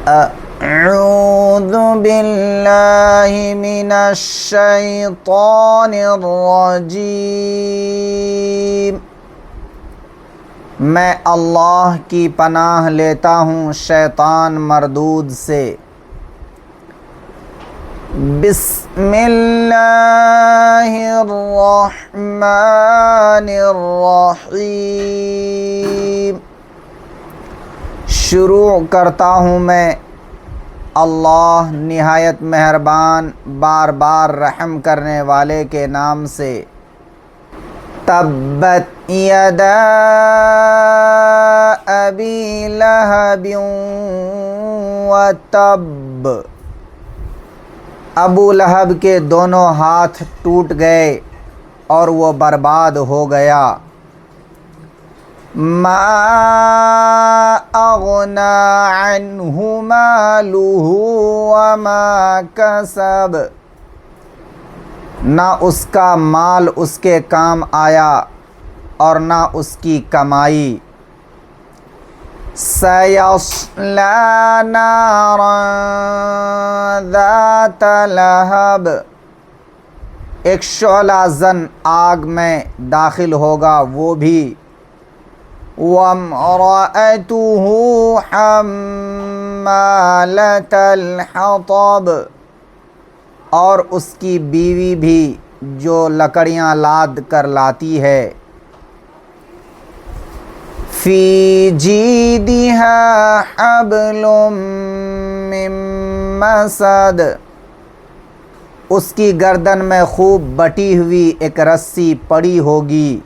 اعوذ باللہ من الشیطان الرجیم، میں اللہ کی پناہ لیتا ہوں شیطان مردود سے۔ بسم اللہ الرحمن الرحیم، شروع کرتا ہوں میں اللہ نہایت مہربان بار بار رحم کرنے والے کے نام سے۔ تبت یدا ابی لہب وتب، ابو لہب کے دونوں ہاتھ ٹوٹ گئے اور وہ برباد ہو گیا۔ ما اغنی عنہ مالہ وما کسب، نہ اس کا مال اس کے کام آیا اور نہ اس کی کمائی۔ سیصلی نارا ذات لہب، ایک شعلہ زن آگ میں داخل ہوگا وہ بھی۔ وامرأتہ حمالۃ الحطب، اور اس کی بیوی بھی جو لکڑیاں لاد کر لاتی ہے۔ فی جیدہا حبل من مسد، اس کی گردن میں خوب بٹی ہوئی ایک رسی پڑی ہوگی۔